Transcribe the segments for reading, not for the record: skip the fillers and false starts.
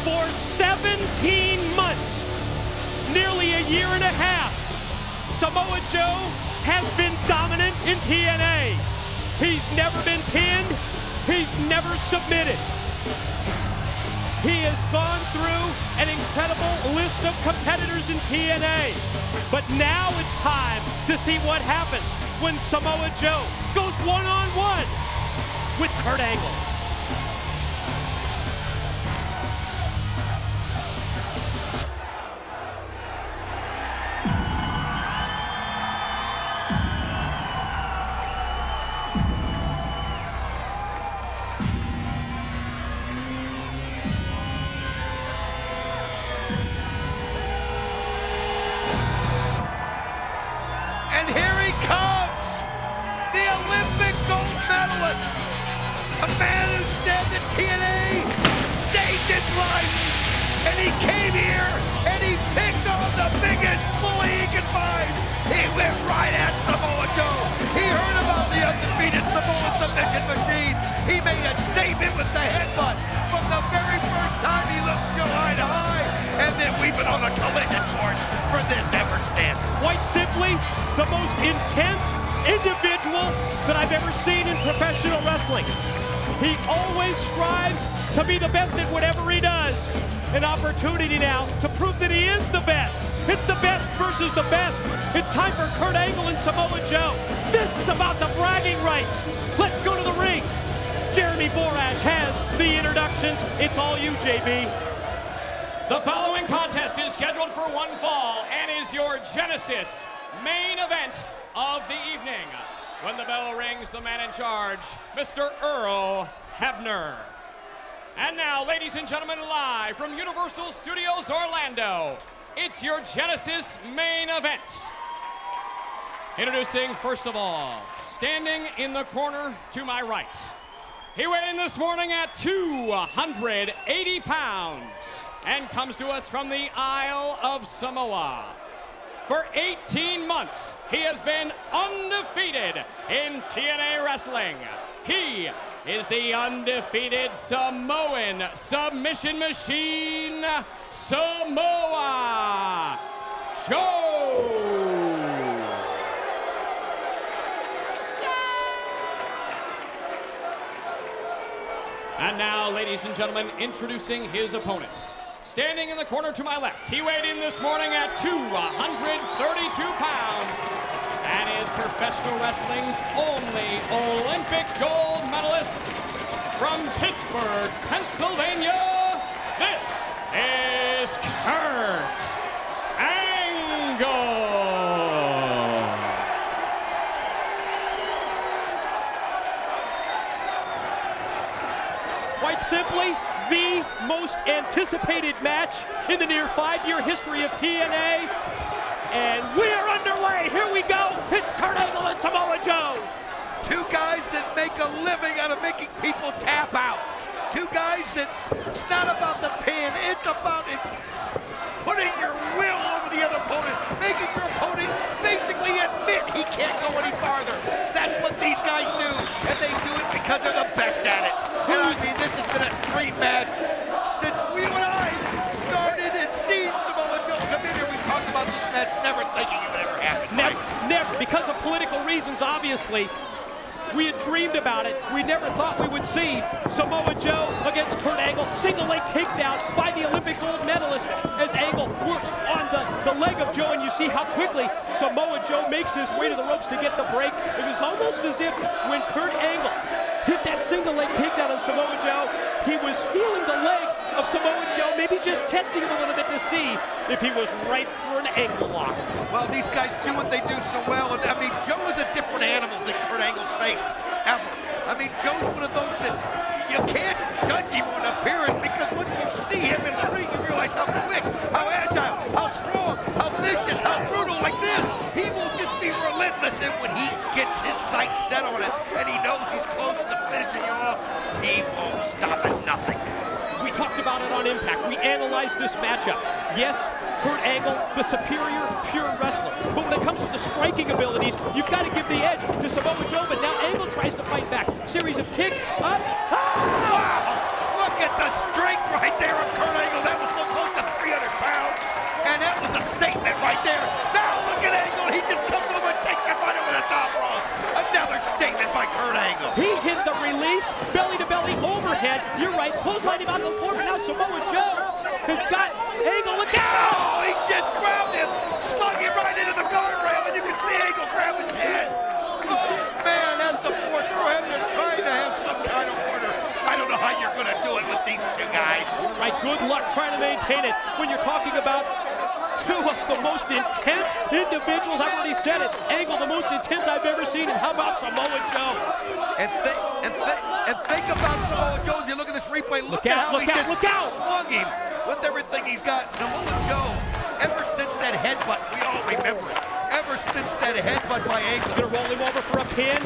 For 17 months, nearly a year and a half, Samoa Joe has been dominant in TNA. He's never been pinned. He's never submitted. He has gone through an incredible list of competitors in TNA. But now it's time to see what happens when Samoa Joe goes one-on-one with Kurt Angle. And here he comes, the Olympic gold medalist, a man who said that TNA saved his life, and he came here and he picked on the biggest bully he could find. He went right at Samoa Joe. He heard about the undefeated Samoan submission machine. He made a statement with the headbutt from the very first time he looked Joe eye to eye, and then we've been on a collision course for this ever since. Quite simply, the most intense individual that I've ever seen in professional wrestling. He always strives to be the best at whatever he does. An opportunity now to prove that he is the best. It's the best versus the best. It's time for Kurt Angle and Samoa Joe. This is about the bragging rights. Let's go to the ring. Jeremy Borash has the introductions. It's all you, JB. The following contest is scheduled for one fall and is your Genesis main event of the evening. When the bell rings, the man in charge, Mr. Earl Hebner. And now, ladies and gentlemen, live from Universal Studios Orlando, it's your Genesis main event. Introducing, first of all, standing in the corner to my right. He weighed in this morning at 280 pounds and comes to us from the Isle of Samoa. For 18 months, he has been undefeated in TNA wrestling. He is the undefeated Samoan submission machine, Samoa Joe. And now, ladies and gentlemen, introducing his opponents. Standing in the corner to my left, he weighed in this morning at 232 pounds and is professional wrestling's only Olympic gold medalist from Pittsburgh, Pennsylvania. This is Kurt Angle. Quite simply, the most anticipated match in the near 5-year history of TNA. And we're underway. Here we go. It's Kurt Angle and Samoa Joe. Two guys that make a living out of making people tap out. Two guys that it's not about the pin, it's about putting your will over the other opponent, making your opponent basically admit he can't go any farther. That's what these guys do, and they do it because they're the best at it. And I mean, this has been a dream match since you and I started and seen Samoa Joe come in here. We talked about this match, never thinking it would ever happen. Never, right? never. Because of political reasons, obviously. We had dreamed about it. We never thought we would see Samoa Joe against Kurt Angle. Single leg takedown by the Olympic gold medalist as Angle works on the leg of Joe, and you see how quickly Samoa Joe makes his way to the ropes to get the break. It was almost as if when Kurt Angle hit that single leg takedown of Samoa Joe, he was feeling the leg of Samoa Joe, maybe just testing him a little bit to see if he was right for an ankle lock. Well, these guys do what they do so well, and I mean, Joe is a different animal than Kurt Angle's faced, ever. I mean, Joe's one of those that you can't judge him on appearance, because when you see him in the ring, you realize how quick, how agile, how strong, how vicious, how brutal. Like this, he will just be relentless, and when he gets his sights set on it, and he knows he's close to finishing you off, he won't stop at nothing. We talked about it on Impact. We analyzed this matchup. Yes, Kurt Angle, the superior, pure wrestler. But when it comes to the striking abilities, you've got to give the edge to Samoa Joe, but now Angle tries to fight back. Series of kicks, up, Wow! Look at the strength right there of Kurt Angle. right there. Now look at Angle. He just comes over and takes him right over the top rope. Another statement by Kurt Angle. He hit the release, belly-to-belly overhead. You're right, clothesline him on the floor, but now Samoa Joe has got Angle. Look out! Oh, he just grabbed him, slung him right into the guardrail, and you can see Angle grab his head. Oh, man, that's the fourth row. They're trying to have some kind of order. I don't know how you're going to do it with these two guys. Right, good luck trying to maintain it when you're talking about two of the most intense individuals. I've already said it. Angle, the most intense I've ever seen. And how about Samoa Joe? And think about Samoa Joe as you look at this replay. Look out, how look he out, just look out! swung him with everything he's got. Samoa Joe, ever since that headbutt, we all remember it. Ever since that headbutt by Angle. Gonna roll him over for a pin.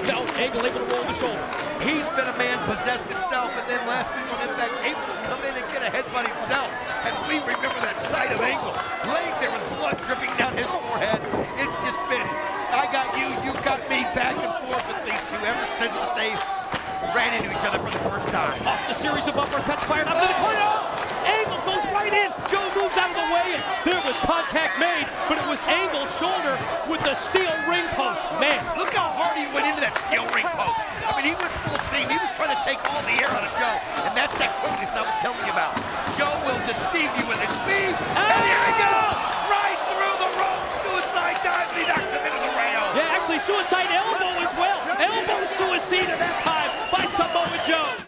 No, Angle able to roll the shoulder. He's been a man possessed himself, and then last week on Impact, able to come in and get a headbutt himself. And we remember that sight of Angle laying there with blood dripping down his forehead. It's just been, I got you, you got me, back and forth with these two ever since they ran into each other for the first time. Off the series of uppercuts fired up to the corner. Oh! Angle goes right in. Joe moves out of the way, and there was contact made, but it was Angle's shoulder with the steel ring post. Man, look how hard he went into that steel ring post. I mean, he went full steam. He was trying to take all the air out of Joe, and that's that quickness I was telling you about. Joe will deceive you with his speed, and here he goes, right through the rope, suicide dive, and he knocks him into the rail. Yeah, actually suicide elbow as well. Elbow suicide at that time by Samoa Joe.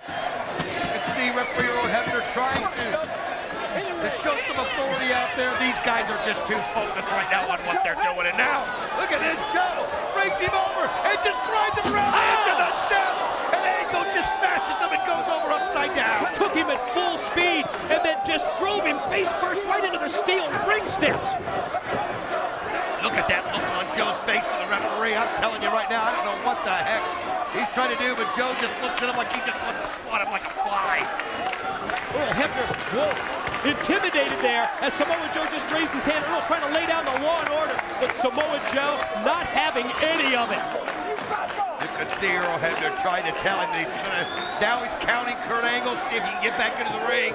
You can see referee Earl Hebner trying to show some authority out there. These guys are just too focused right now on what they're doing. And now, look at this, Joe breaks him over and just grinds him around into the steps. And Angle just smashes him and goes over upside down. Took him at full speed and then just drove him face first right into the steel ring steps. Look at that look on Joe's face to the referee. I'm telling you right now, I don't know what the heck he's trying to do, but Joe just looks at him like he just wants to swat him like a fly. Earl Hebner, whoa, intimidated there as Samoa Joe just raised his hand. Earl trying to lay down the law and order, but Samoa Joe not having any of it. You could see Earl Hebner trying to tell him that he's gonna, now he's counting Kurt Angle, see if he can get back into the ring,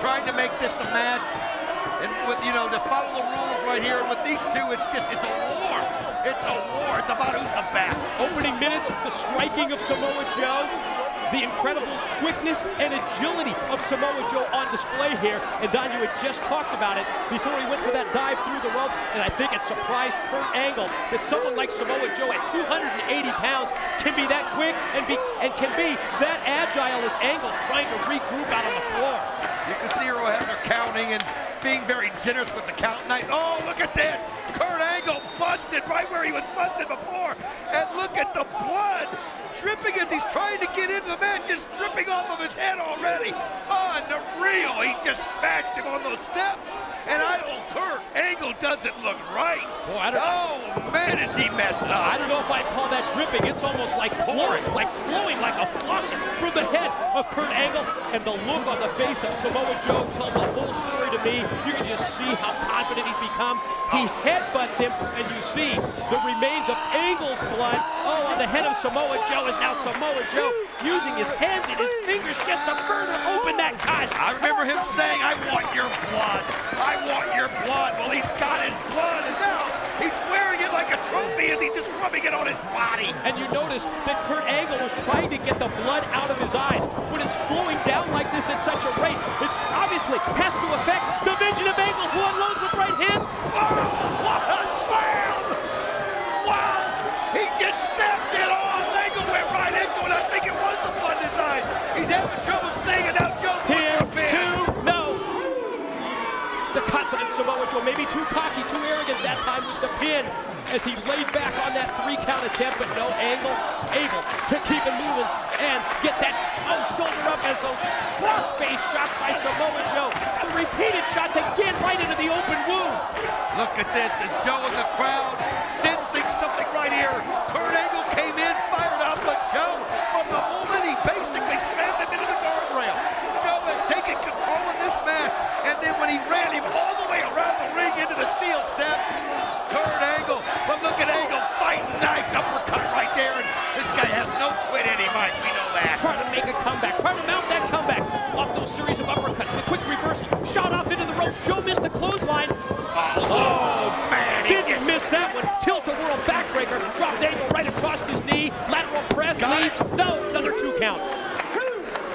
trying to make this a match. And with, you know, to follow the rules right here, and with these two, it's a war. It's a war. It's about who's the best. Opening minutes, the striking of Samoa Joe, the incredible quickness and agility of Samoa Joe on display here. And Don, you had just talked about it before he went for that dive through the ropes, and I think it surprised Kurt Angle that someone like Samoa Joe at 280 pounds can be that quick and can be that agile as Angle's trying to regroup out on the floor. You can see Earl Hebner counting and being very generous with the count. Oh, look at this. Kurt Angle busted right where he was busted before. And look at the blood dripping as he's trying to get into the match, just dripping off of his head already. Unreal. He just smashed him on those steps. And Kurt Angle doesn't look right. Boy, oh, man, is he messed up. I don't know if I'd call that dripping. It's almost like flowing like a faucet from the head of Kurt Angle. And the look on the face of Samoa Joe tells a whole story to me. You can just see how confident he's become. He headbutts him, and you see the remains of Angle's blood. Oh, on the head of Samoa Joe is now Samoa Joe using his hands and his fingers just to further open that cut. I remember him saying, I want your blood. I want your blood. Well, he's got his blood, and now he's wearing it like a trophy as he's just rubbing it on his body. And you notice that Kurt Angle was trying to get the blood out of his eyes. When it's flowing down like this at such a rate, it's obviously has to affect the vision of Angle, who unloads with right hands. Oh, what a slam! Wow! He just snapped it off. Angle went right into it. I think it was the blood in his eyes. He's having trouble seeing it now. Joe, no. The confident Samoa Joe, maybe too cocky, too arrogant that time with the pin as he laid back on that 3-count attempt, but no, Angle able to keep it moving and get that shoulder up as those cross-face shots by Samoa Joe. The repeated shots again right into the open wound. Look at this, as Joe in the crowd sensing something right here. Kurt Angle came in, fired up, but Joe, from the moment he basically slammed him into the guardrail, Joe has taken control of this match, and then when he ran him all the way around the ring into the steel steps, Kurt Angle, but look at Angle fighting, nice uppercut right there, and this guy has no quit in him, Mike, we know that. Trying to make a comeback, trying to mount that comeback off those series of uppercuts. The quick reversal, shot off into the ropes. Joe missed leads. No, another 2 count.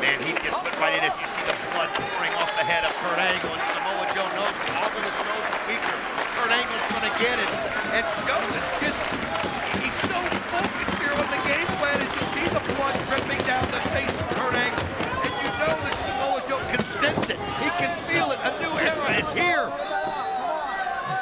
Man, he just went right in. If you see the blood pouring off the head of Kurt Angle, and Samoa Joe knows the longer this goes, the weaker Kurt Angle's going to get it. And Joe is just, he's so focused here on the game plan as you see the blood dripping down the face of Kurt Angle. And you know that Samoa Joe can sense it. He can feel it. A new era is here.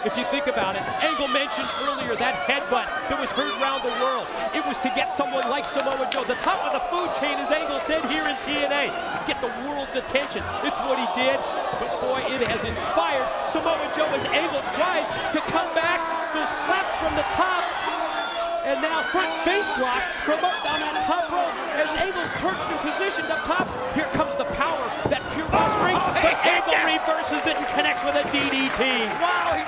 If you think about it, Angle mentioned earlier that headbutt that was heard around the world. It was to get someone like Samoa Joe, the top of the food chain, as Angle said here in TNA, get the world's attention. It's what he did, but boy, it has inspired Samoa Joe as Angle tries to come back. Those slaps from the top, and now front face lock from up on that top rope as Angle's perched in position to pop. Here comes the power, that pure ring, but Angle reverses it and connects with a DDT. Wow, he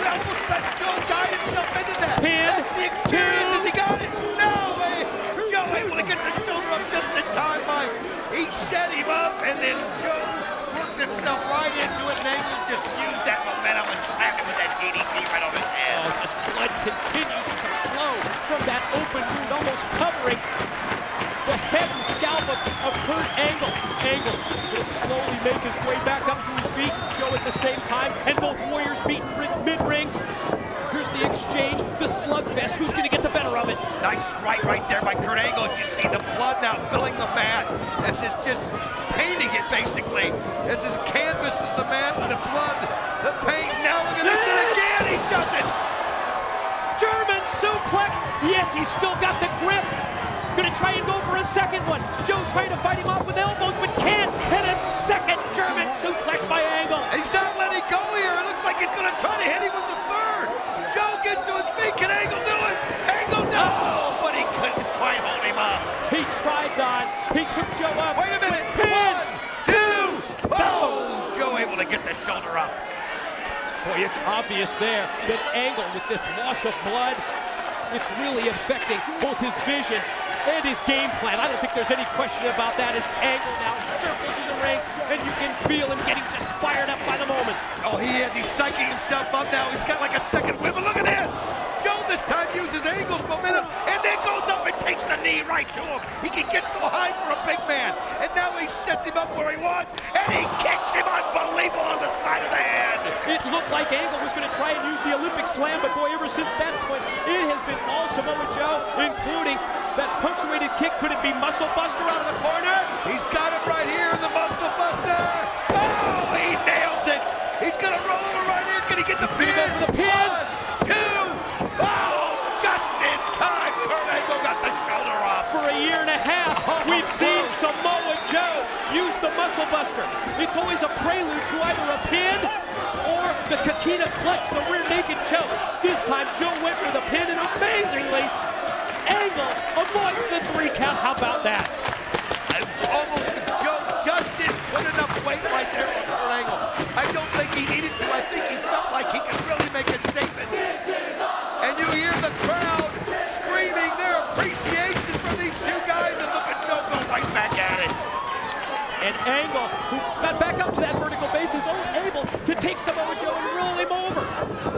almost let Joe guide himself into that. Pin. That's the experience. Has he got it? No way. Joe able to get the shoulder up just in time, Mike. He set him up, and then Joe worked himself right into it, and Angle just used that momentum and slapped him with that DDT right over his head. Oh, just blood continues to flow from that open wound, almost covering the head and scalp of Kurt Angle. Angle will slowly make his way back up to his feet. Joe at the same time, and both warriors beaten mid-ring. Here's the exchange, the slugfest. Who's going to get the better of it? Nice right there by Kurt Angle. As you see the blood now filling the mat, as it's just painting it basically. As it canvases the mat with the blood, the paint. Now look at this, and again he does it. German suplex. Yes, he's still got the grip. Gonna try and go for a second one. Joe trying to fight him off with elbows, but can't. And a second German suplex by Angle. He's not letting go here. It looks like he's gonna try to hit him with the third. Joe gets to his feet. Can Angle do it? Angle, no! But he couldn't quite hold him up. He tried, Don. He took Joe up. Wait a minute. Pin. 1, 2. Oh! Joe able to get the shoulder up. Boy, it's obvious there that Angle, with this loss of blood, it's really affecting both his vision and his game plan. I don't think there's any question about that as Angle now circles in the ring, and you can feel him getting just fired up by the moment. Oh, he is. He's psyching himself up now. He's got like a second whip. But look at this. Joe this time uses Angle's momentum and then goes up and takes the knee right to him. He can get so high for a big man. And now he sets him up where he wants, and he kicks him unbelievable on the side of the head. It looked like Angle was going to try and use the Olympic slam, but boy, ever since that point, it has been all Samoa Joe, including that punctuated kick. Could it be Muscle Buster out of the corner? He's got it right here, the Muscle Buster. Oh, he nails it. He's going to roll over right here. Can he get the pin? Go for the pin. 1, 2. Oh, just in time. Kurt Angle got the shoulder off. For a year and a half, we've seen Samoa Joe use the Muscle Buster. It's always a prelude to either a pin or the Kakita clutch, the rear naked choke. This time, Joe went for the pin, and amazingly, Angle avoids the 3 count. How about that? Almost Joe just didn't put enough weight right there on Kurt Angle. I don't think he needed to. I think he felt like he could really make a statement. And you hear the crowd screaming their appreciation for these two guys, and look at Joe go right back at it. And Angle, who got back up to that vertical base, is able to take Samoa Joe and roll him over.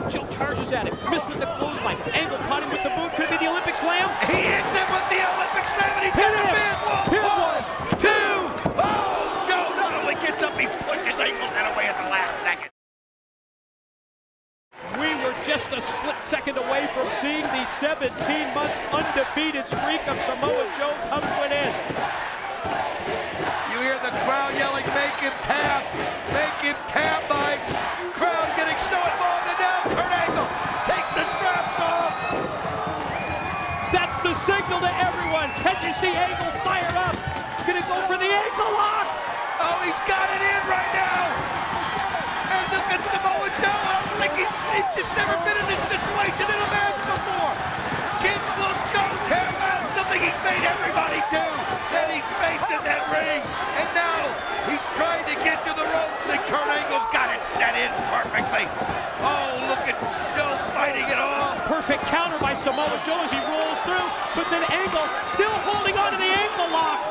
Joe charges at him, missed with the clothesline. Angle caught him with the boot. Could it be the Olympic slam? He hits him with the Olympic slam, and he's got a pin. 1, 2. Oh, Joe not only gets up, he pushes Angle's head away at the last second. We were just a split second away from seeing the 17-month undefeated streak of Samoa Joe come to an end. You hear the crowd yelling, make him tap, Mike. Crowd getting so involved, and now Kurt Angle takes the straps off. That's the signal to everyone. As you see Angle fire up, gonna go for the ankle lock. Oh, he's got it in right now. And look at Samoa Joe. I don't think he's just never been in this situation in a match before. Will Joe tear out something he's made everybody do? Then he's facing that ring, and now he's trying to get to the ropes, and Kurt Angle's got it set in perfectly. Oh, look at Joe fighting it off. Perfect counter by Samoa Joe as he rolls through, but then Angle still holding on to the ankle lock.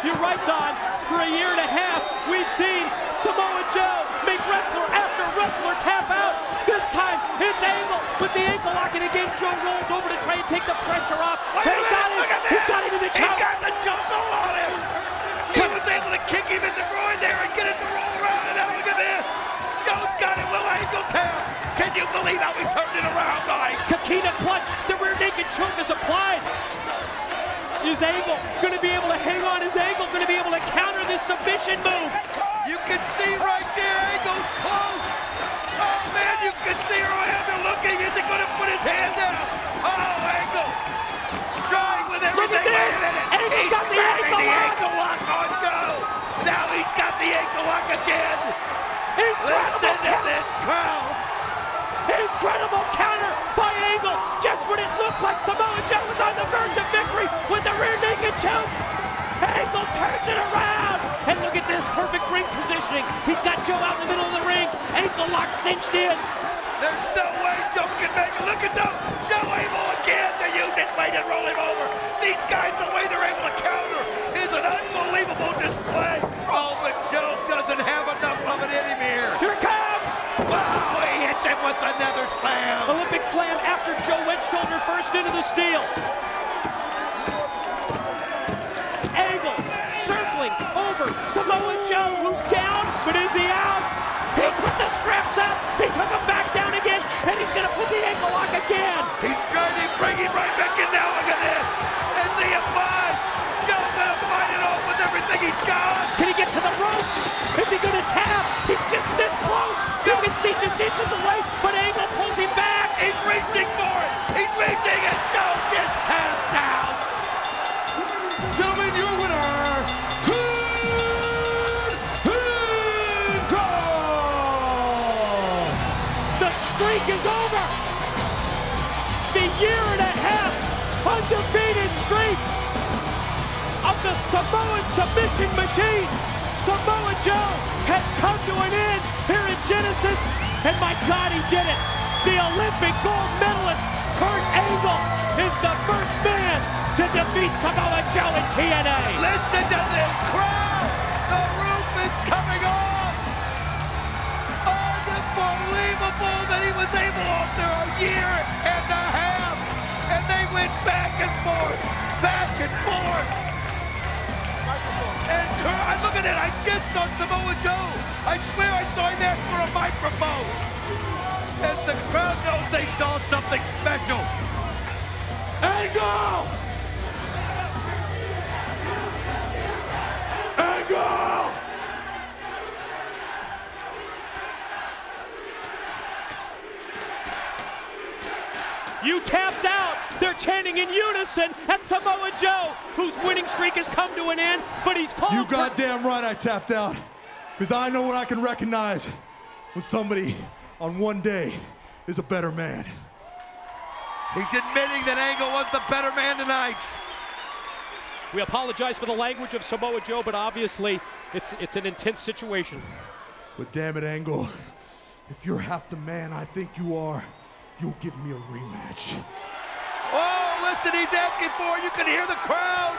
You're right, Don. For a year and a half, we've seen Samoa Joe make wrestler after wrestler tap out. This time, it's Angle with the ankle lock, and again, Joe rolls over to try and take the pressure off. Wait a minute, He's got him in the choke. He's got the is applied. Is Angle going to be able to hang on? Is Angle going to be able to counter this submission move? You can see right there, Angle's close. Oh man, you can see Angle looking. Is he going to put his hand down? Oh, Angle trying with everything. Look at this. Angle's got the ankle lock on Joe. Now he's got the ankle lock again. Listen to this crowd. Incredible counter by Angle. Just when it looked like Samoa Joe was on the verge of victory with the rear naked choke. Angle turns it around. And look at this perfect ring positioning. He's got Joe out in the middle of the ring. Ankle lock cinched in. There's no way Joe can make it. Look at Joe able again to use his weight and roll him over. These guys, the way they're able to counter is an unbelievable display. Oh, but Joe doesn't have enough of it in him here. Here it comes. Wow, he hits him with another slam. Olympic slam after Joe went shoulder first into the steel. Angle circling over Samoa Joe, who's down, but is he out? He put the straps up. He took him back down again, and he's going to put the ankle lock again. He's trying to bring him right back in now. Look at this. Is he a fight? Joe's going to fight it off with everything he's got. Can he get to the ropes? Is he going to tap? He's just this close. You can see just inches away, but Angle pulls him back. He's reaching for it. He's reaching, and Joe just taps out. Gentlemen, your winner, the streak is over. The year-and-a-half undefeated streak of the Samoan submission machine. Samoa Joe has come to an end here in Genesis, and my God, he did it. The Olympic gold medalist, Kurt Angle, is the first man to defeat Samoa Joe in TNA. Listen to this crowd. The roof is coming off. Unbelievable that he was able after a year and a half. And they went back and forth, back and forth. And Kurt, look at it, I just saw Samoa Joe. I swear I saw him ask for a microphone. As the crowd knows they saw something special. Angle! Angle! You tapped out. They're chanting in unison at Samoa Joe, whose winning streak has come to an end, but he's called. You goddamn right I tapped out. Because I know what I can recognize when somebody on one day is a better man. He's admitting that Angle was the better man tonight. We apologize for the language of Samoa Joe, but obviously it's an intense situation. But damn it, Angle, if you're half the man I think you are, you'll give me a rematch. Oh, listen, he's asking for it. You can hear the crowd.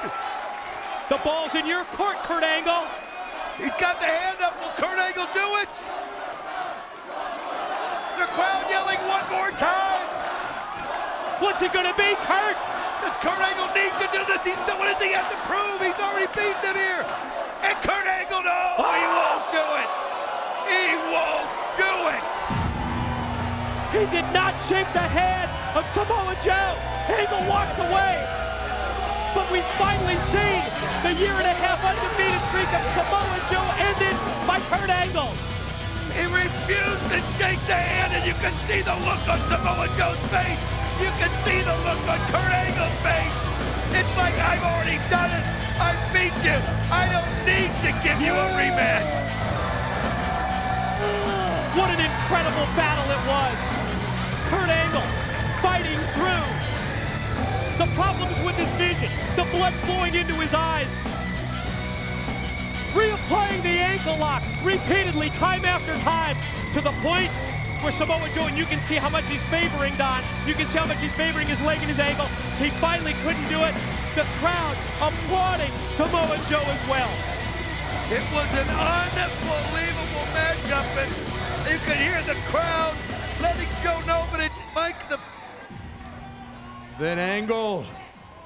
The ball's in your court, Kurt Angle. He's got the hand up. Will Kurt Angle do it? The crowd yelling one more time. What's it gonna be, Kurt? Does Kurt Angle need to do this? What does he have to prove? He's already beaten him here. And Kurt Angle, no, he won't do it. He won't do it. He did not shake the hand of Samoa Joe. Angle walks away. But we've finally seen the year-and-a-half undefeated streak of Samoa Joe ended by Kurt Angle. He refused to shake the hand, and you can see the look on Samoa Joe's face. You can see the look on Kurt Angle's face. It's like, I've already done it. I beat you. I don't need to give you a rematch. What an incredible battle it was. Kurt Angle fighting through the problems with his vision, the blood flowing into his eyes, reapplying the ankle lock repeatedly, time after time, to the point where Samoa Joe, and you can see how much he's favoring Don, you can see how much he's favoring his leg and his ankle. He finally couldn't do it. The crowd applauding Samoa Joe as well. It was an unbelievable matchup, and you could hear the crowd letting Joe know, but it's Mike the... Then Angle,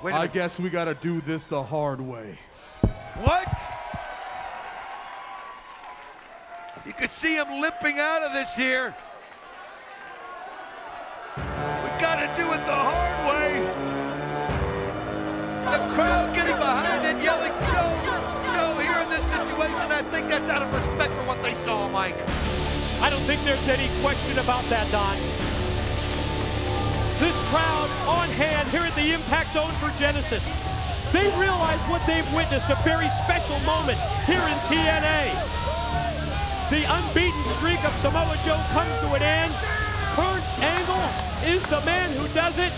Wait a I minute. guess we gotta do this the hard way. What? You could see him limping out of this here. We gotta do it the hard way. crowd getting behind it, yelling, Joe, Joe, here in this situation. I think that's out of respect for what they saw, Mike. I don't think there's any question about that, Don. This crowd on hand here at the Impact Zone for Genesis. They realize what they've witnessed, a very special moment here in TNA. The unbeaten streak of Samoa Joe comes to an end. Kurt Angle is the man who does it.